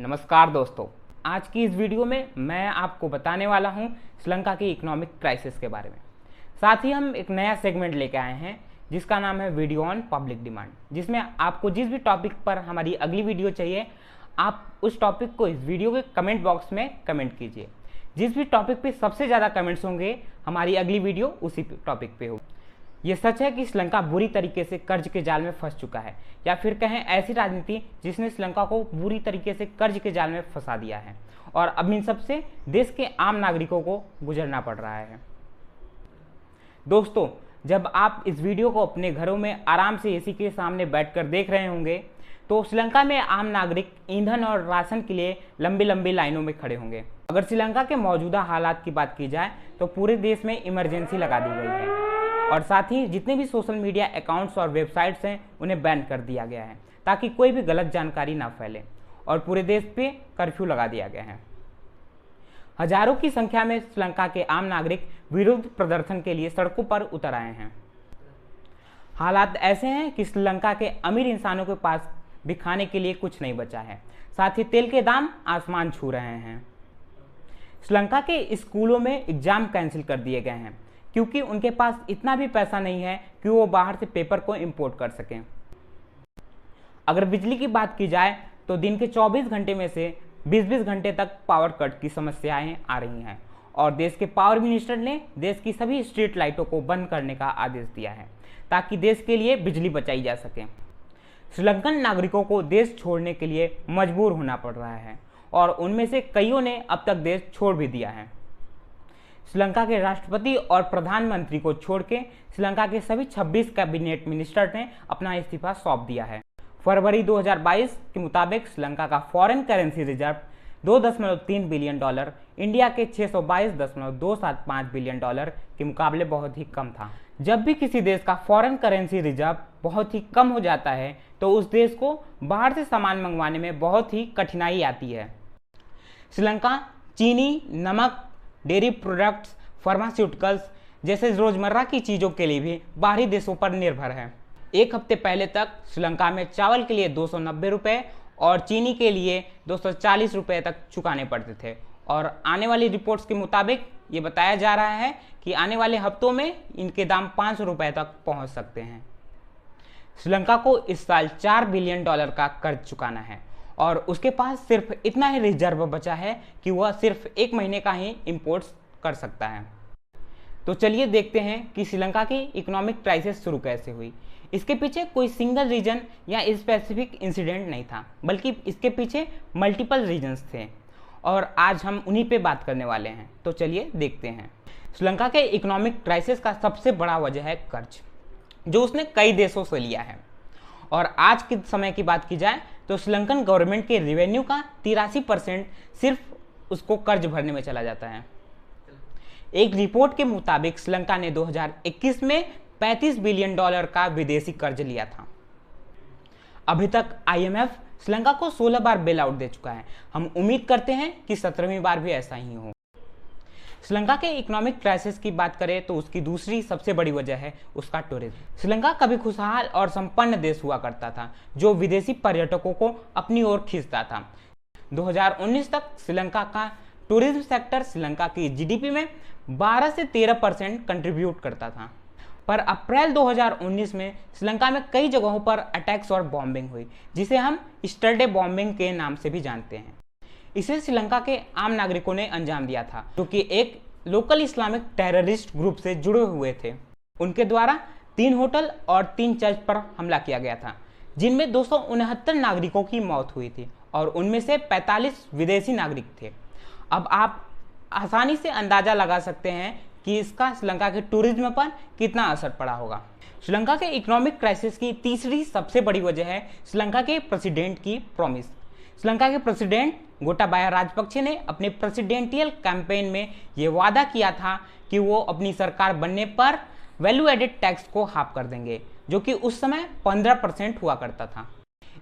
नमस्कार दोस्तों, आज की इस वीडियो में मैं आपको बताने वाला हूं श्रीलंका की इकोनॉमिक क्राइसिस के बारे में। साथ ही हम एक नया सेगमेंट लेके आए हैं जिसका नाम है वीडियो ऑन पब्लिक डिमांड, जिसमें आपको जिस भी टॉपिक पर हमारी अगली वीडियो चाहिए आप उस टॉपिक को इस वीडियो के कमेंट बॉक्स में कमेंट कीजिए। जिस भी टॉपिक पे सबसे ज़्यादा कमेंट्स होंगे हमारी अगली वीडियो उसी टॉपिक पे होगी। ये सच है कि श्रीलंका बुरी तरीके से कर्ज के जाल में फंस चुका है, या फिर कहें ऐसी राजनीति जिसने श्रीलंका को बुरी तरीके से कर्ज के जाल में फंसा दिया है और अब इन सबसे देश के आम नागरिकों को गुजरना पड़ रहा है। दोस्तों, जब आप इस वीडियो को अपने घरों में आराम से एसी के सामने बैठकर देख रहे होंगे तो श्रीलंका में आम नागरिक ईंधन और राशन के लिए लंबी लंबी लाइनों में खड़े होंगे। अगर श्रीलंका के मौजूदा हालात की बात की जाए तो पूरे देश में इमरजेंसी लगा दी गई है और साथ ही जितने भी सोशल मीडिया अकाउंट्स और वेबसाइट्स हैं उन्हें बैन कर दिया गया है ताकि कोई भी गलत जानकारी ना फैले, और पूरे देश पे कर्फ्यू लगा दिया गया है। हजारों की संख्या में श्रीलंका के आम नागरिक विरोध प्रदर्शन के लिए सड़कों पर उतर आए हैं। हालात ऐसे हैं कि श्रीलंका के अमीर इंसानों के पास भी खाने के लिए कुछ नहीं बचा है, साथ ही तेल के दाम आसमान छू रहे हैं। श्रीलंका के स्कूलों में एग्जाम कैंसिल कर दिए गए हैं क्योंकि उनके पास इतना भी पैसा नहीं है कि वो बाहर से पेपर को इंपोर्ट कर सकें। अगर बिजली की बात की जाए तो दिन के 24 घंटे में से 20-20 घंटे तक पावर कट की समस्याएं आ रही हैं और देश के पावर मिनिस्टर ने देश की सभी स्ट्रीट लाइटों को बंद करने का आदेश दिया है ताकि देश के लिए बिजली बचाई जा सके। श्रीलंकन नागरिकों को देश छोड़ने के लिए मजबूर होना पड़ रहा है और उनमें से कईयों ने अब तक देश छोड़ भी दिया है। श्रीलंका के राष्ट्रपति और प्रधानमंत्री को छोड़ के श्रीलंका के सभी 26 कैबिनेट मिनिस्टर ने अपना इस्तीफा सौंप दिया है। फरवरी 2022 के मुताबिक श्रीलंका का foreign currency reserve $2.3 billion India के $622.275 बिलियन के मुकाबले बहुत ही कम था। जब भी किसी देश का फॉरेन करेंसी रिजर्व बहुत ही कम हो जाता है तो उस देश को बाहर से सामान मंगवाने में बहुत ही कठिनाई आती है। श्रीलंका चीनी, नमक, डेयरी प्रोडक्ट्स, फार्मास्यूटिकल्स जैसे रोजमर्रा की चीज़ों के लिए भी बाहरी देशों पर निर्भर है। एक हफ्ते पहले तक श्रीलंका में चावल के लिए 290 रुपये और चीनी के लिए 240 रुपये तक चुकाने पड़ते थे, और आने वाली रिपोर्ट्स के मुताबिक ये बताया जा रहा है कि आने वाले हफ्तों में इनके दाम 500 रुपये तक पहुंच सकते हैं। श्रीलंका को इस साल $4 बिलियन का कर्ज चुकाना है और उसके पास सिर्फ इतना ही रिजर्व बचा है कि वह सिर्फ 1 महीने का ही इंपोर्ट्स कर सकता है। तो चलिए देखते हैं कि श्रीलंका की इकोनॉमिक क्राइसिस शुरू कैसे हुई। इसके पीछे कोई सिंगल रीजन या स्पेसिफिक इंसिडेंट नहीं था, बल्कि इसके पीछे मल्टीपल रीजन्स थे और आज हम उन्हीं पे बात करने वाले हैं। तो चलिए देखते हैं। श्रीलंका के इकोनॉमिक क्राइसिस का सबसे बड़ा वजह है कर्ज, जो उसने कई देशों से लिया है। और आज के समय की बात की जाए तो श्रीलंकन गवर्नमेंट के रेवेन्यू का 83% सिर्फ उसको कर्ज भरने में चला जाता है। एक रिपोर्ट के मुताबिक श्रीलंका ने 2021 में $35 बिलियन का विदेशी कर्ज लिया था। अभी तक IMF श्रीलंका को 16 बार बेल आउट दे चुका है। हम उम्मीद करते हैं कि 17वीं बार भी ऐसा ही हो। श्रीलंका के इकोनॉमिक क्राइसिस की बात करें तो उसकी दूसरी सबसे बड़ी वजह है उसका टूरिज्म। श्रीलंका कभी खुशहाल और संपन्न देश हुआ करता था जो विदेशी पर्यटकों को अपनी ओर खींचता था। 2019 तक श्रीलंका का टूरिज्म सेक्टर श्रीलंका की GDP में 12 से 13% कंट्रीब्यूट करता था, पर अप्रैल 2019 में श्रीलंका में कई जगहों पर अटैक्स और बॉम्बिंग हुई, जिसे हम ईस्टर डे बॉम्बिंग के नाम से भी जानते हैं। इसे श्रीलंका के आम नागरिकों ने अंजाम दिया था जो कि एक लोकल इस्लामिक टेररिस्ट ग्रुप से जुड़े हुए थे। उनके द्वारा 3 होटल और 3 चर्च पर हमला किया गया था, जिनमें 269 नागरिकों की मौत हुई थी और उनमें से 45 विदेशी नागरिक थे। अब आप आसानी से अंदाजा लगा सकते हैं कि इसका श्रीलंका के टूरिज्म पर कितना असर पड़ा होगा। श्रीलंका के इकोनॉमिक क्राइसिस की तीसरी सबसे बड़ी वजह है श्रीलंका के प्रेसिडेंट की प्रॉमिस। श्रीलंका के प्रेसिडेंट गोटाबाया राजपक्षे ने अपने प्रेसिडेंटियल कैंपेन में ये वादा किया था कि वो अपनी सरकार बनने पर वैल्यू एडेड टैक्स को हाफ कर देंगे, जो कि उस समय 15% हुआ करता था।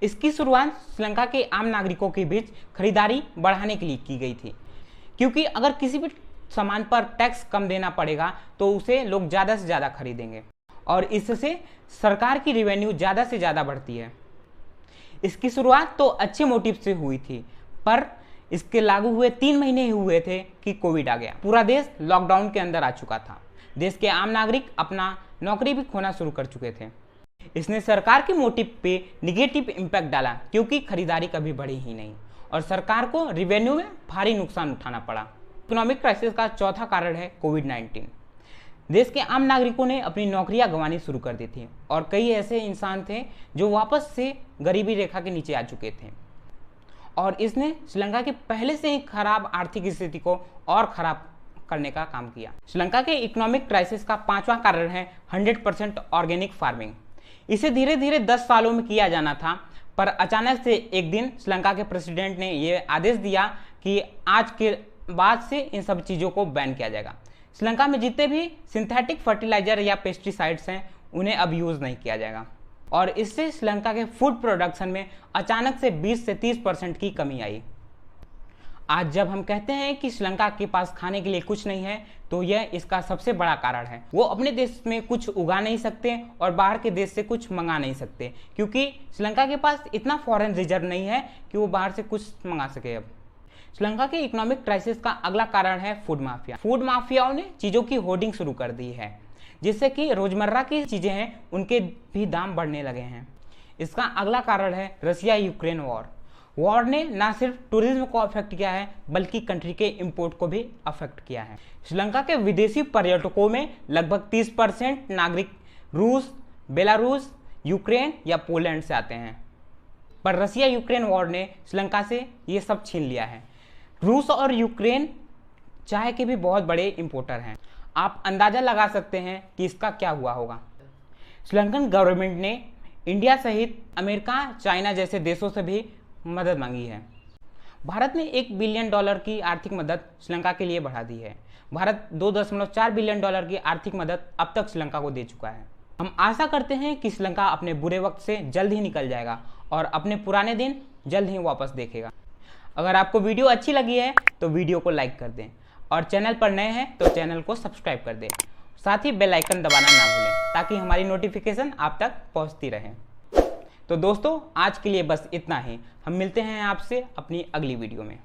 इसकी शुरुआत श्रीलंका के आम नागरिकों के बीच खरीदारी बढ़ाने के लिए की गई थी, क्योंकि अगर किसी भी सामान पर टैक्स कम देना पड़ेगा तो उसे लोग ज़्यादा से ज़्यादा खरीदेंगे और इससे सरकार की रेवेन्यू ज़्यादा से ज़्यादा बढ़ती है। इसकी शुरुआत तो अच्छे मोटिव से हुई थी, पर इसके लागू हुए 3 महीने ही हुए थे कि कोविड आ गया। पूरा देश लॉकडाउन के अंदर आ चुका था। देश के आम नागरिक अपना नौकरी भी खोना शुरू कर चुके थे। इसने सरकार के मोटिव पे निगेटिव इम्पैक्ट डाला, क्योंकि खरीदारी कभी बढ़ी ही नहीं और सरकार को रेवेन्यू में भारी नुकसान उठाना पड़ा। इकोनॉमिक क्राइसिस का चौथा कारण है कोविड-19। देश के आम नागरिकों ने अपनी नौकरियां गंवानी शुरू कर दी थी और कई ऐसे इंसान थे जो वापस से गरीबी रेखा के नीचे आ चुके थे और इसने श्रीलंका के पहले से ही खराब आर्थिक स्थिति को और खराब करने का काम किया। श्रीलंका के इकोनॉमिक क्राइसिस का 5वां कारण है 100% ऑर्गेनिक फार्मिंग। इसे धीरे धीरे 10 सालों में किया जाना था, पर अचानक से एक दिन श्रीलंका के प्रेसिडेंट ने यह आदेश दिया कि आज के बाद से इन सब चीज़ों को बैन किया जाएगा। श्रीलंका में जितने भी सिंथेटिक फर्टिलाइजर या पेस्टिसाइड्स हैं उन्हें अब यूज़ नहीं किया जाएगा और इससे श्रीलंका के फूड प्रोडक्शन में अचानक से 20 से 30% की कमी आई। आज जब हम कहते हैं कि श्रीलंका के पास खाने के लिए कुछ नहीं है, तो यह इसका सबसे बड़ा कारण है। वो अपने देश में कुछ उगा नहीं सकते और बाहर के देश से कुछ मंगा नहीं सकते, क्योंकि श्रीलंका के पास इतना फॉरेन रिजर्व नहीं है कि वो बाहर से कुछ मंगा सके। अब श्रीलंका के इकोनॉमिक क्राइसिस का अगला कारण है फूड माफिया। फूड माफियाओं ने चीज़ों की होर्डिंग शुरू कर दी है, जिससे कि रोजमर्रा की चीज़ें हैं उनके भी दाम बढ़ने लगे हैं। इसका अगला कारण है रसिया यूक्रेन वॉर ने न सिर्फ टूरिज्म को अफेक्ट किया है बल्कि कंट्री के इंपोर्ट को भी अफेक्ट किया है। श्रीलंका के विदेशी पर्यटकों में लगभग 30% नागरिक रूस, बेलारूस, यूक्रेन या पोलैंड से आते हैं, पर रसिया यूक्रेन वॉर ने श्रीलंका से ये सब छीन लिया है। रूस और यूक्रेन चाय के भी बहुत बड़े इंपोर्टर हैं। आप अंदाज़ा लगा सकते हैं कि इसका क्या हुआ होगा। श्रीलंकन गवर्नमेंट ने इंडिया सहित अमेरिका, चाइना जैसे देशों से भी मदद मांगी है। भारत ने $1 बिलियन की आर्थिक मदद श्रीलंका के लिए बढ़ा दी है। भारत $2.4 बिलियन की आर्थिक मदद अब तक श्रीलंका को दे चुका है। हम आशा करते हैं कि श्रीलंका अपने बुरे वक्त से जल्द ही निकल जाएगा और अपने पुराने दिन जल्द ही वापस देखेगा। अगर आपको वीडियो अच्छी लगी है तो वीडियो को लाइक कर दें और चैनल पर नए हैं तो चैनल को सब्सक्राइब कर दें। साथ ही बेल आइकन दबाना ना भूलें ताकि हमारी नोटिफिकेशन आप तक पहुंचती रहे। तो दोस्तों, आज के लिए बस इतना ही। हम मिलते हैं आपसे अपनी अगली वीडियो में।